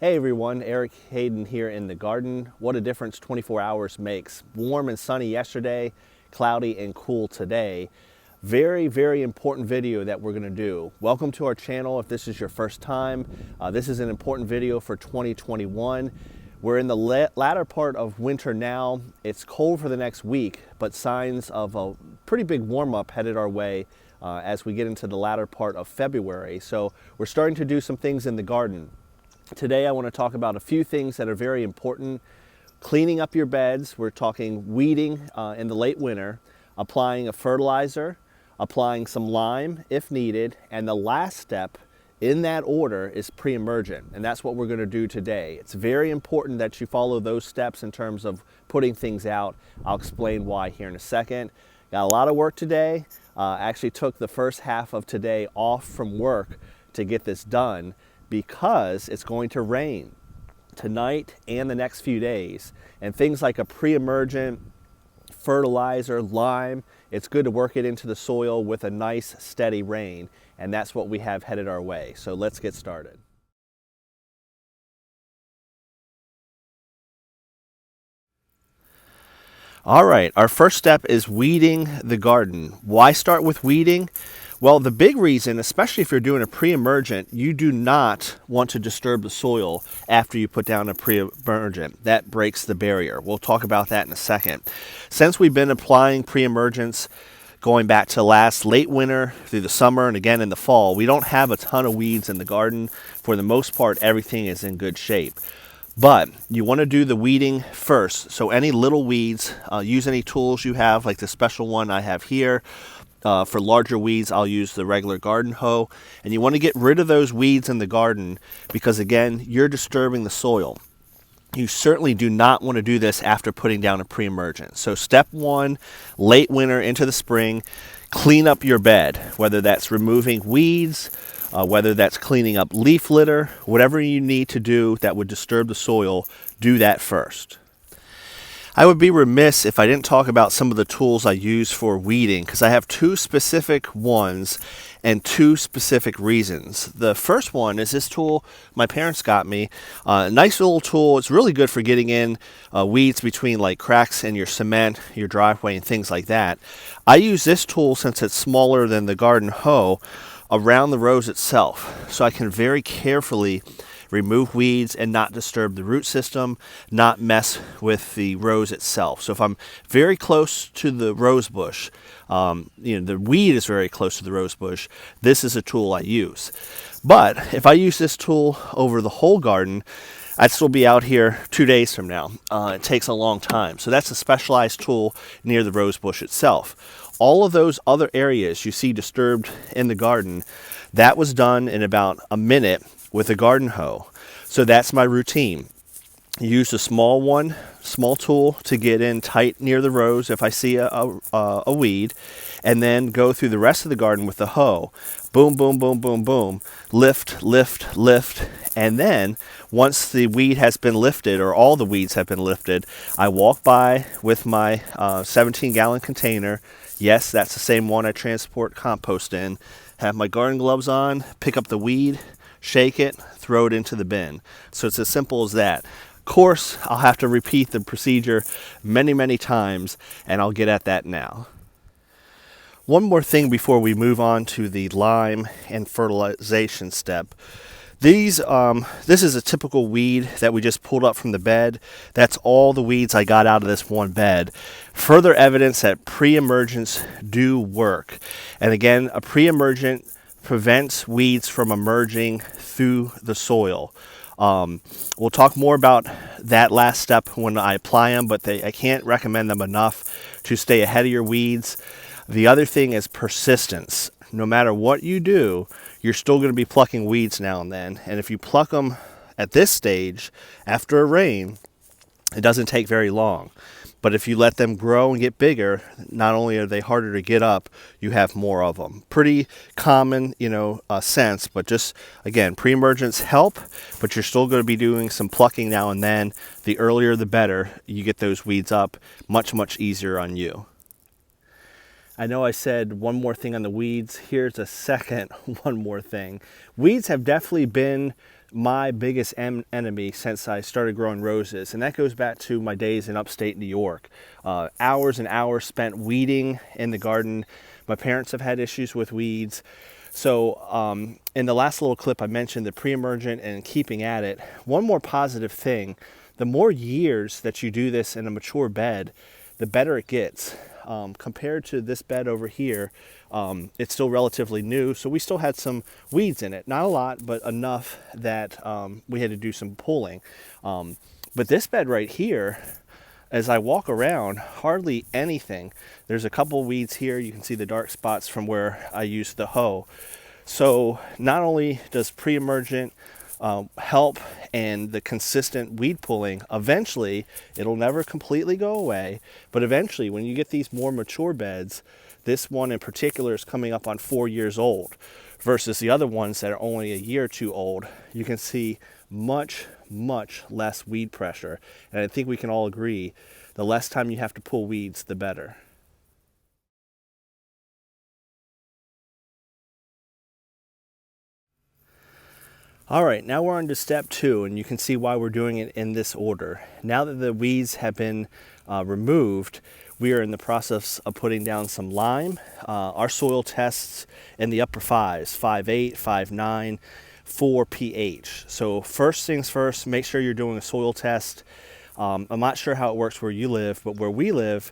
Hey everyone, Eric Hayden here in the garden. What a difference 24 hours makes. Warm and sunny yesterday, cloudy and cool today. Very important video that we're gonna do. Welcome to our channel if this is your first time. This is an important video for 2021. We're in the latter part of winter now. It's cold for the next week, but signs of a pretty big warm up headed our way as we get into the latter part of February. So we're starting to do some things in the garden. Today I want to talk about a few things that are very important. Cleaning up your beds, we're talking weeding in the late winter, applying a fertilizer, applying some lime if needed, and the last step in that order is pre-emergent, and that's what we're going to do today. It's very important that you follow those steps in terms of putting things out. I'll explain why here in a second. Got a lot of work today. Actually took the first half of today off from work to get this done, because it's going to rain tonight and the next few days. And things like a pre-emergent, fertilizer, lime, it's good to work it into the soil with a nice steady rain. And that's what we have headed our way. So let's get started. All right, our first step is weeding the garden. Why start with weeding? Well, the big reason, especially if you're doing a pre-emergent, you do not want to disturb the soil after you put down a pre-emergent. That breaks the barrier. We'll talk about that in a second. Since we've been applying pre-emergents going back to last late winter through the summer and again in the fall, we don't have a ton of weeds in the garden. For the most part, everything is in good shape. But you want to do the weeding first. So any little weeds, use any tools you have, like the special one I have here. For larger weeds, I'll use the regular garden hoe. And you want to get rid of those weeds in the garden because, again, you're disturbing the soil. You certainly do not want to do this after putting down a pre-emergent. So step one, late winter into the spring, clean up your bed, whether that's removing weeds, whether that's cleaning up leaf litter, whatever you need to do that would disturb the soil, do that first. I would be remiss if I didn't talk about some of the tools I use for weeding, because I have two specific ones and two specific reasons. The first one is this tool my parents got me. Nice little tool. It's really good for getting in weeds between like cracks in your cement, your driveway, and things like that. I use this tool since it's smaller than the garden hoe around the rows itself, so I can very carefully remove weeds and not disturb the root system, not mess with the rose itself. So if I'm very close to the rose bush, the weed is very close to the rose bush, this is a tool I use. But if I use this tool over the whole garden, I'd still be out here 2 days from now. It takes a long time. So that's a specialized tool near the rose bush itself. All of those other areas you see disturbed in the garden, that was done in about a minute with a garden hoe. So that's my routine. Use a small tool to get in tight near the rows if I see a weed, and then go through the rest of the garden with the hoe. Boom, boom, boom, boom, boom. Lift, lift, lift. And then once the weed has been lifted, or all the weeds have been lifted, I walk by with my 17-gallon container. Yes, that's the same one I transport compost in. Have my garden gloves on, pick up the weed, shake it, throw it into the bin. So it's as simple as that. Of course, I'll have to repeat the procedure many times, and I'll get at that now. One more thing before we move on to the lime and fertilization step. This is a typical weed that we just pulled up from the bed. That's all the weeds I got out of this one bed. Further evidence that pre-emergents do work. And again, a pre-emergent prevents weeds from emerging through the soil. We'll talk more about that last step when I apply them, but I can't recommend them enough to stay ahead of your weeds. The other thing is persistence. No matter what you do, you're still going to be plucking weeds now and then. And if you pluck them at this stage, after a rain, it doesn't take very long. But if you let them grow and get bigger, not only are they harder to get up, you have more of them. Pretty common, sense, but just, again, pre-emergents help, but you're still going to be doing some plucking now and then. The earlier the better. You get those weeds up much easier on you. I know I said one more thing on the weeds. Here's a second one more thing. Weeds have definitely been my biggest enemy since I started growing roses, and that goes back to my days in upstate New York. Hours and hours spent weeding in the garden. My parents have had issues with weeds. So in the last little clip I mentioned the pre-emergent and keeping at it. One more positive thing, the more years that you do this in a mature bed, the better it gets. Compared to this bed over here, it's still relatively new, so we still had some weeds in it. Not a lot, but enough that we had to do some pulling. But this bed right here, as I walk around, hardly anything. There's a couple weeds here. You can see the dark spots from where I used the hoe. So not only does pre-emergent help and the consistent weed pulling, eventually it'll never completely go away, but eventually when you get these more mature beds, this one in particular is coming up on 4 years old versus the other ones that are only a year or two old, you can see much less weed pressure. And I think we can all agree the less time you have to pull weeds, the better. All right, now we're on to step 2, and you can see why we're doing it in this order. Now that the weeds have been removed, we are in the process of putting down some lime. Our soil tests in the upper 5s, 5.8, 5.9, 4 pH. So first things first, make sure you're doing a soil test. I'm not sure how it works where you live, but where we live,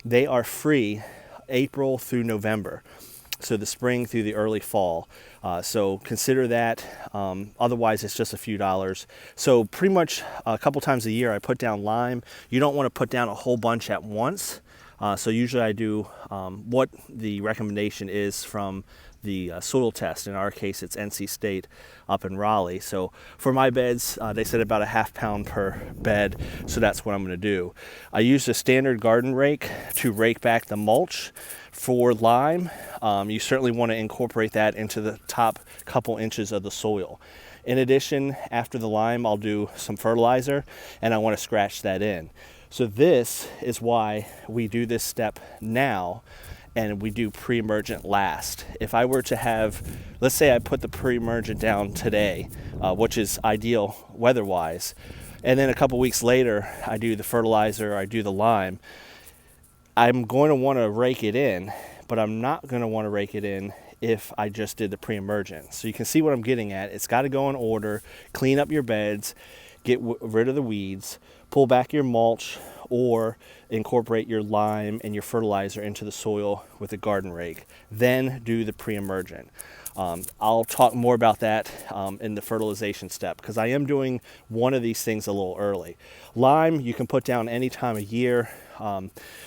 they are free April through November. So the spring through the early fall. So consider that. Otherwise, it's just a few dollars. So pretty much a couple times a year, I put down lime. You don't want to put down a whole bunch at once. So usually I do what the recommendation is from the soil test. In our case, it's NC State up in Raleigh. So for my beds, they said about a ½ pound per bed. So that's what I'm going to do. I used a standard garden rake to rake back the mulch for lime. You certainly want to incorporate that into the top couple inches of the soil. In addition, after the lime, I'll do some fertilizer, and I want to scratch that in. So this is why we do this step now, and we do pre-emergent last. If I were to have, let's say I put the pre-emergent down today, which is ideal weather-wise, and then a couple weeks later, I do the fertilizer, I do the lime, I'm going to want to rake it in, but I'm not going to want to rake it in if I just did the pre-emergent. So you can see what I'm getting at. It's got to go in order. Clean up your beds, get rid of the weeds, pull back your mulch, or incorporate your lime and your fertilizer into the soil with a garden rake. Then do the pre-emergent. I'll talk more about that in the fertilization step because I am doing one of these things a little early. Lime you can put down any time of year.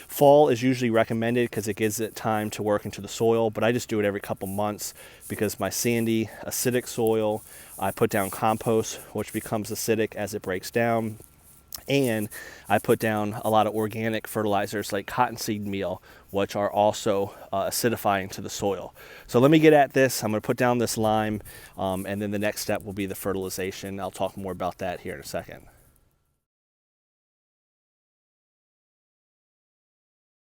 Fall is usually recommended because it gives it time to work into the soil, but I just do it every couple months because my sandy, acidic soil, I put down compost, which becomes acidic as it breaks down. And I put down a lot of organic fertilizers like cottonseed meal, which are also acidifying to the soil. So let me get at this. I'm going to put down this lime, and then the next step will be the fertilization. I'll talk more about that here in a second.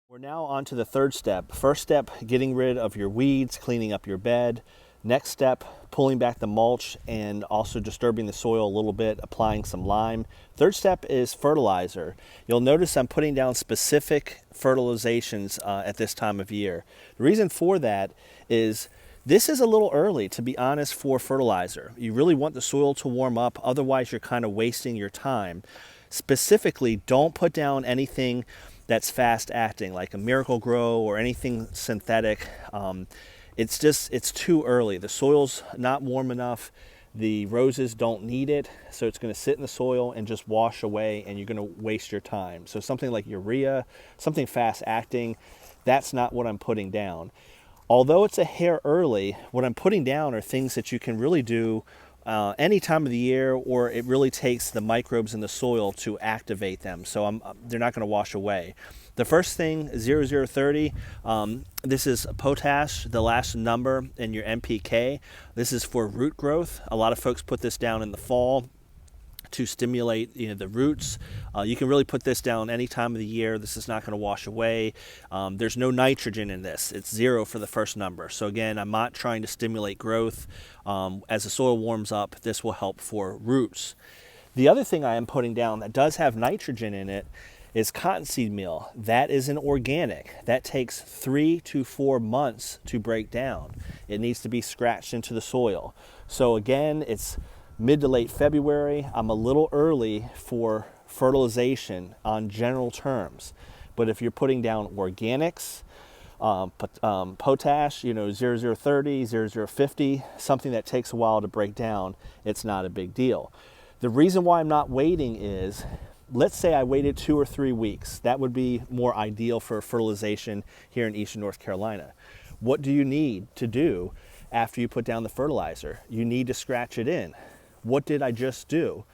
We're now on to the third step. First step, getting rid of your weeds, cleaning up your bed. Next step, pulling back the mulch and also disturbing the soil a little bit, applying some lime. Third step is fertilizer. You'll notice I'm putting down specific fertilizations at this time of year. The reason for that is this is a little early, to be honest, for fertilizer. You really want the soil to warm up, otherwise you're kind of wasting your time. Specifically, don't put down anything that's fast acting like a Miracle Grow or anything synthetic. It's too early. The soil's not warm enough. The roses don't need it, so it's going to sit in the soil and just wash away, and you're going to waste your time. So something like urea, something fast acting, that's not what I'm putting down. Although it's a hair early, what I'm putting down are things that you can really do any time of the year, or it really takes the microbes in the soil to activate them. So they're not going to wash away. The first thing, 0030, this is potash, the last number in your NPK. This is for root growth. A lot of folks put this down in the fall to stimulate the roots. You can really put this down any time of the year. This is not going to wash away. There's no nitrogen in this. It's 0 for the first number. So again, I'm not trying to stimulate growth. As the soil warms up, this will help for roots. The other thing I am putting down that does have nitrogen in it is cottonseed meal. That is an organic. That takes 3 to 4 months to break down. It needs to be scratched into the soil. So again, it's mid to late February. I'm a little early for fertilization on general terms. But if you're putting down organics, potash, 0030, 0050, something that takes a while to break down, it's not a big deal. The reason why I'm not waiting is, let's say I waited 2 or 3 weeks. That would be more ideal for fertilization here in Eastern North Carolina. What do you need to do after you put down the fertilizer? You need to scratch it in. What did I just do?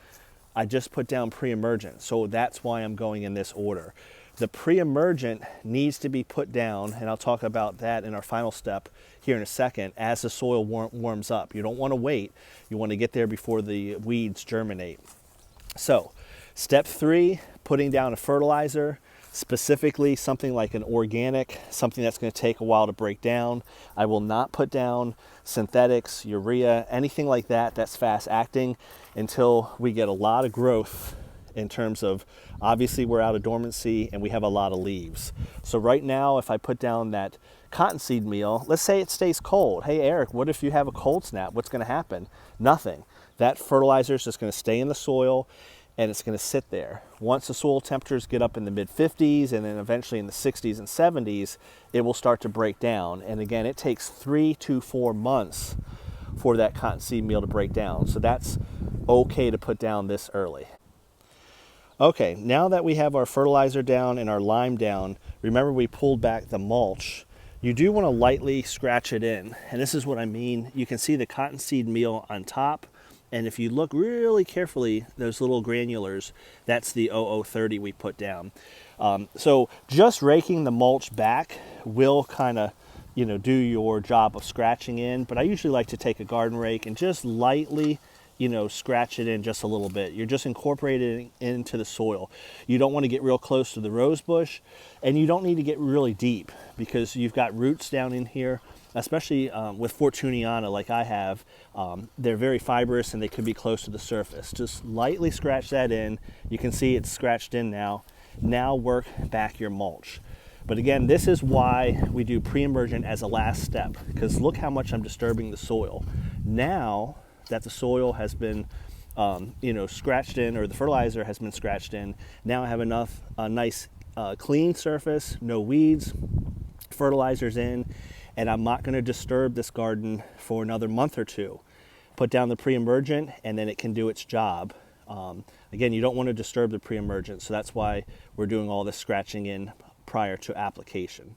I just put down pre-emergent, so that's why I'm going in this order. The pre-emergent needs to be put down, and I'll talk about that in our final step here in a second, as the soil warms up. You don't want to wait. You want to get there before the weeds germinate. So, step 3, putting down a fertilizer, specifically something like an organic, something that's going to take a while to break down. I will not put down synthetics, urea, anything like that that's fast acting until we get a lot of growth in terms of, obviously we're out of dormancy and we have a lot of leaves. So right now, if I put down that cottonseed meal, let's say it stays cold. Hey Eric, what if you have a cold snap? What's going to happen? Nothing. That fertilizer is just going to stay in the soil and it's going to sit there. Once the soil temperatures get up in the mid 50s and then eventually in the 60s and 70s, it will start to break down. And again, it takes 3 to 4 months for that cottonseed meal to break down. So that's okay to put down this early. Okay, now that we have our fertilizer down and our lime down, remember we pulled back the mulch. You do want to lightly scratch it in. And this is what I mean. You can see the cottonseed meal on top. And if you look really carefully, those little granulars, that's the 0030 we put down. So just raking the mulch back will kind of, do your job of scratching in. But I usually like to take a garden rake and just lightly scratch it in just a little bit. You're just incorporating it into the soil. You don't want to get real close to the rose bush, and you don't need to get really deep because you've got roots down in here, especially with Fortuniana like I have. They're very fibrous and they could be close to the surface. Just lightly scratch that in. You can see it's scratched in now. Now work back your mulch. But again, this is why we do pre-emergent as a last step, because look how much I'm disturbing the soil. Now that the soil has been scratched in, or the fertilizer has been scratched in, now I have enough nice clean surface, no weeds, fertilizer's in, and I'm not going to disturb this garden for another month or 2. Put down the pre-emergent and then it can do its job. Again, you don't want to disturb the pre-emergent, so that's why we're doing all this scratching in prior to application.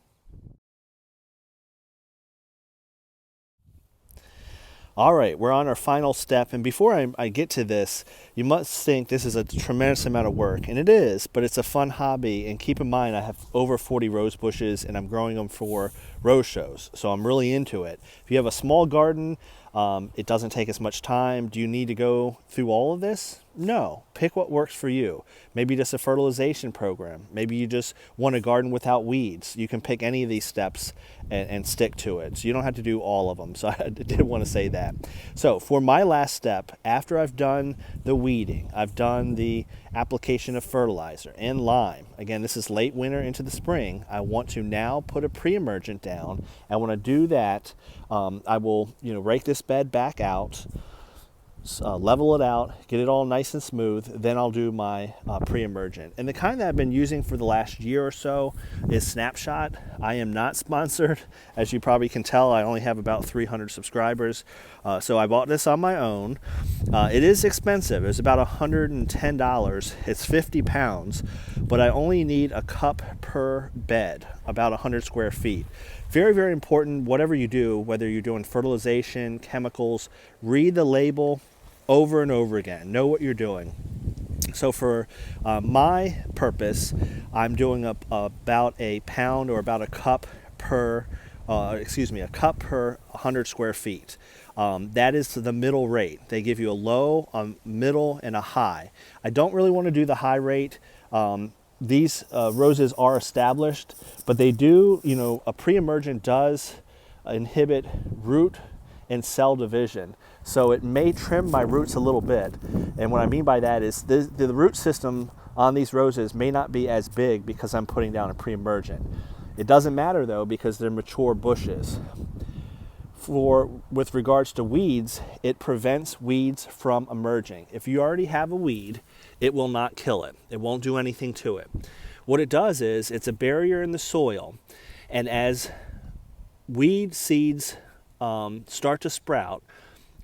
All right, we're on our final step, and before I get to this, you must think this is a tremendous amount of work, and it is, but it's a fun hobby, and keep in mind I have over 40 rose bushes, and I'm growing them for rose shows, so I'm really into it. If you have a small garden, it doesn't take as much time. Do you need to go through all of this? No. Pick what works for you. Maybe just a fertilization program. Maybe you just want a garden without weeds. You can pick any of these steps and stick to it. So you don't have to do all of them. So I did want to say that. So for my last step, after I've done the weeding, I've done the application of fertilizer and lime. Again, this is late winter into the spring. I want to now put a pre-emergent down. And when I do that, I will rake this bed back out, level it out, get it all nice and smooth. Then I'll do my pre-emergent. And the kind that I've been using for the last year or so is Snapshot. I am not sponsored. As you probably can tell, I only have about 300 subscribers. So I bought this on my own. It is expensive. It's about $110. It's 50 pounds, but I only need a cup per bed, about 100 square feet. Very, very important, whatever you do, whether you're doing fertilization, chemicals, read the label over and over again. Know what you're doing. So for my purpose, I'm doing about a pound or about a cup per a cup per 100 square feet. That is the middle rate. They give you a low, a middle, and a high. I don't really want to do the high rate. These roses are established, but they do, a pre-emergent does inhibit root and cell division. So it may trim my roots a little bit. And what I mean by that is the root system on these roses may not be as big because I'm putting down a pre-emergent. It doesn't matter though because they're mature bushes. With regards to weeds, it prevents weeds from emerging. If you already have a weed, it will not kill it. It won't do anything to it. What it does is it's a barrier in the soil, and as weed seeds start to sprout,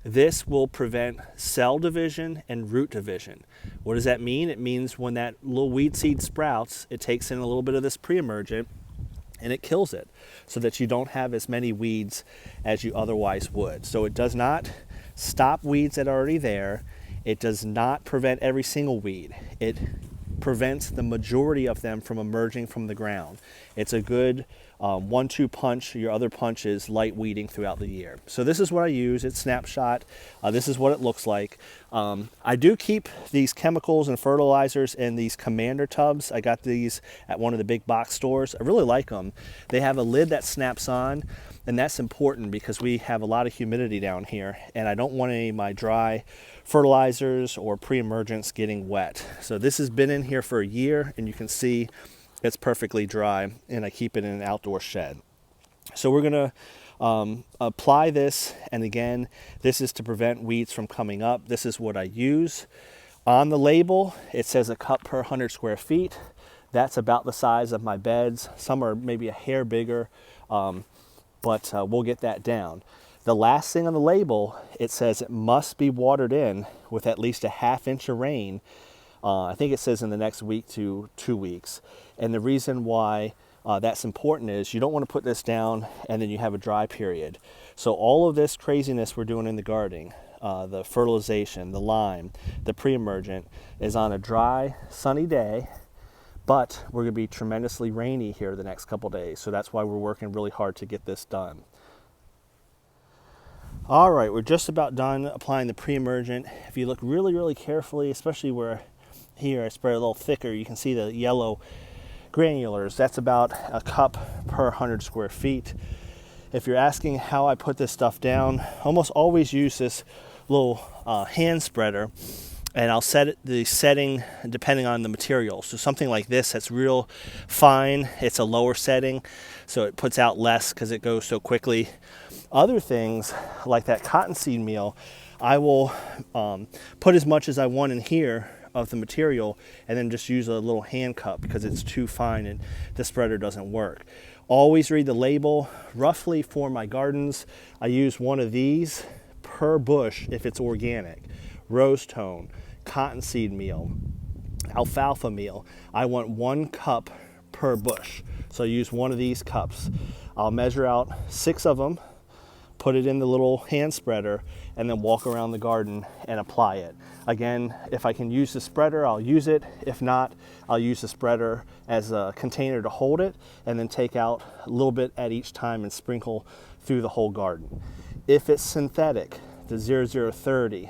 this will prevent cell division and root division. What does that mean? It means when that little weed seed sprouts, it takes in a little bit of this pre-emergent and it kills it so that you don't have as many weeds as you otherwise would. So it does not stop weeds that are already there. It does not prevent every single weed. It prevents the majority of them from emerging from the ground. It's a good 1-2 punch. Your other punch is light weeding throughout the year. So this is what I use. It's Snapshot. This is what it looks like. I do keep these chemicals and fertilizers in these Commander tubs. I got these at one of the big box stores. I really like them. They have a lid that snaps on, and that's important because we have a lot of humidity down here, and I don't want any of my dry fertilizers or pre-emergents getting wet. So this has been in here for a year, and you can see it's perfectly dry, and I keep it in an outdoor shed. So we're gonna apply this, and again, this is to prevent weeds from coming up. This is what I use. On the label, it says a cup per 100 square feet. That's about the size of my beds. Some are maybe a hair bigger, but we'll get that down. The last thing on the label, it says it must be watered in with at least a 1/2 inch of rain. I think it says in the next week to 2 weeks. And the reason why that's important is you don't want to put this down and then you have a dry period. So all of this craziness we're doing in the gardening, the fertilization, the lime, the pre-emergent, is on a dry, sunny day, but we're going to be tremendously rainy here the next couple days. So that's why we're working really hard to get this done. All right, we're just about done applying the pre-emergent. If you look really, really carefully, especially where here I spread a little thicker, you can see the yellow granulars. That's about a cup per 100 square feet. If you're asking how I put this stuff down, I almost always use this little hand spreader, and I'll set the setting depending on the material. So something like this that's real fine, it's a lower setting, so it puts out less because it goes so quickly. Other things like that cottonseed meal, I will put as much as I want in here of the material and then just use a little hand cup because it's too fine and the spreader doesn't work. Always read the label. Roughly for my gardens, I use one of these per bush if it's organic. Rose tone, cottonseed meal, alfalfa meal. I want 1 cup per bush. So I use one of these cups. I'll measure out 6 of them, put it in the little hand spreader, and then walk around the garden and apply it. Again, if I can use the spreader, I'll use it. If not, I'll use the spreader as a container to hold it and then take out a little bit at each time and sprinkle through the whole garden. If it's synthetic, the 0030,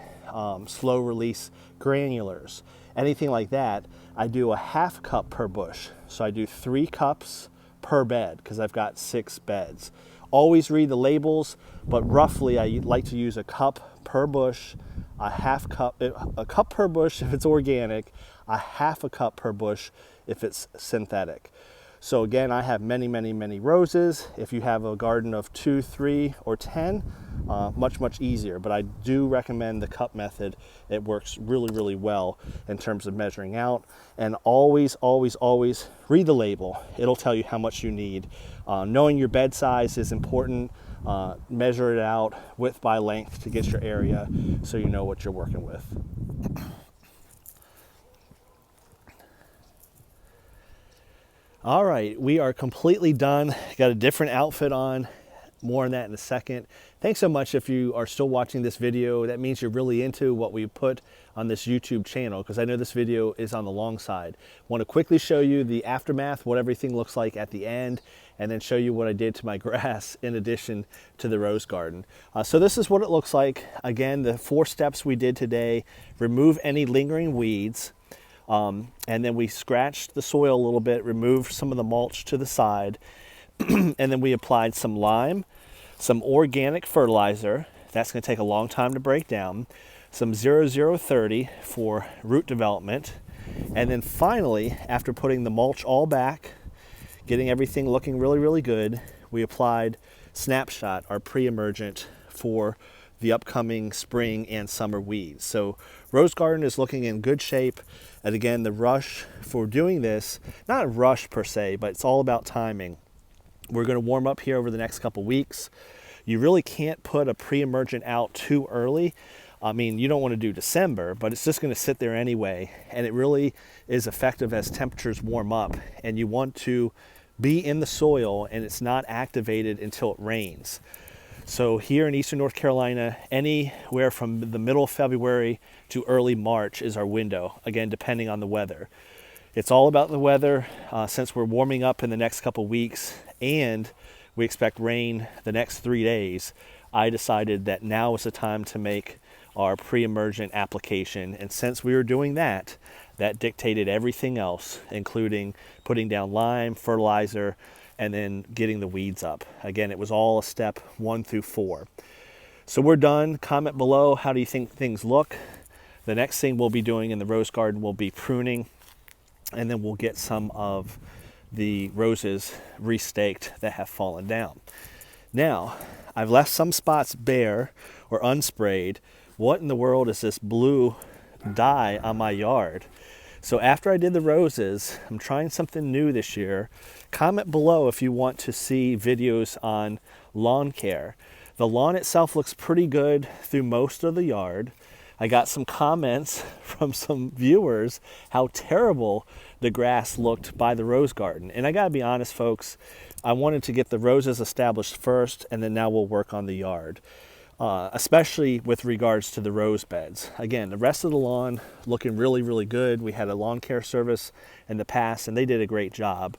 slow release granulars, anything like that, I do a 1/2 cup per bush. So I do 3 cups per bed because I've got 6 beds. Always read the labels, but roughly I like to use a cup per bush, a cup per bush if it's organic, a 1/2 cup per bush if it's synthetic. So again, I have many, many, many roses. If you have a garden of 2, 3, or 10, much, much easier. But I do recommend the cup method. It works really, really well in terms of measuring out. And always, always, always read the label. It'll tell you how much you need. Knowing your bed size is important. Measure it out width by length to get your area so you know what you're working with. All right, we are completely done. Got a different outfit on. More on that in a second. Thank Thanks so much if you are still watching this video. That means you're really into what we put on this YouTube channel, because I know this video is on the long side. I want to quickly show you the aftermath, what everything looks like at the end, and then show you what I did to my grass in addition to the rose garden. So this is what it looks like. Again, the 4 steps we did today: remove any lingering weeds, and then we scratched the soil a little bit, removed some of the mulch to the side, and then we applied some lime, some organic fertilizer. That's going to take a long time to break down. Some 0030 for root development. And then finally, after putting the mulch all back, getting everything looking really, really good, we applied Snapshot, our pre-emergent, for the upcoming spring and summer weeds. So rose garden is looking in good shape. And again, the rush for doing this, not a rush per se, but it's all about timing. We're going to warm up here over the next couple weeks. You really can't put a pre-emergent out too early. I mean, you don't want to do December, but it's just going to sit there anyway. And it really is effective as temperatures warm up. And you want to be in the soil and it's not activated until it rains. So here in Eastern North Carolina, anywhere from the middle of February to early March is our window, again, depending on the weather. It's all about the weather. Since we're warming up in the next couple weeks and we expect rain the next 3 days, I decided that now is the time to make our pre-emergent application. And since we were doing that, that dictated everything else, including putting down lime, fertilizer, and then getting the weeds up. Again, it was all a step 1 through 4. So we're done. Comment below, how do you think things look? The next thing we'll be doing in the rose garden will be pruning, and then we'll get some of the roses restaked that have fallen down. Now, I've left some spots bare or unsprayed. What in the world is this blue dye on my yard? So after I did the roses, I'm trying something new this year. Comment below if you want to see videos on lawn care. The lawn itself looks pretty good through most of the yard. I got some comments from some viewers how terrible the grass looked by the rose garden. And I gotta be honest, folks, I wanted to get the roses established first, and then now we'll work on the yard, especially with regards to the rose beds. Again, the rest of the lawn looking really, really good. We had a lawn care service in the past, and they did a great job.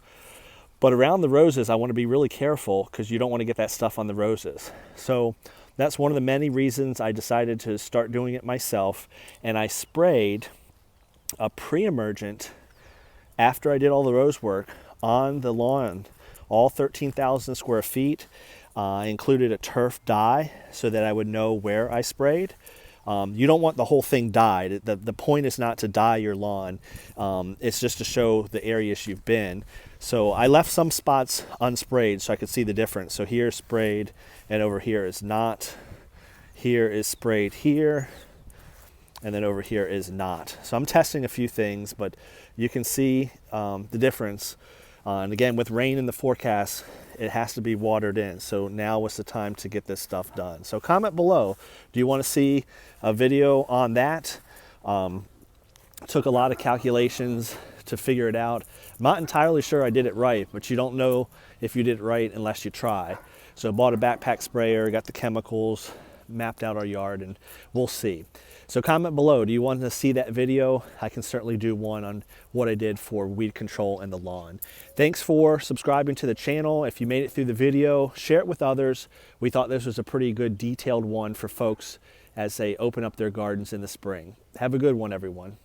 But around the roses, I want to be really careful because you don't want to get that stuff on the roses. So that's one of the many reasons I decided to start doing it myself. And I sprayed a pre-emergent after I did all the rose work on the lawn, all 13,000 square feet. I included a turf dye so that I would know where I sprayed. You don't want the whole thing dyed. The point is not to dye your lawn. It's just to show the areas you've been. So I left some spots unsprayed so I could see the difference. So here sprayed and over here is not. Here is sprayed here, and then over here is not. So I'm testing a few things, but you can see the difference. And again, with rain in the forecast, it has to be watered in. So now is the time to get this stuff done. So comment below, do you want to see a video on that? Took a lot of calculations to figure it out. I'm not entirely sure I did it right, but you don't know if you did it right unless you try. So I bought a backpack sprayer, got the chemicals, mapped out our yard, and we'll see. So comment below, do you want to see that video? I can certainly do one on what I did for weed control in the lawn. Thanks for subscribing to the channel. If you made it through the video, share it with others. We thought this was a pretty good detailed one for folks as they open up their gardens in the spring. Have a good one, everyone.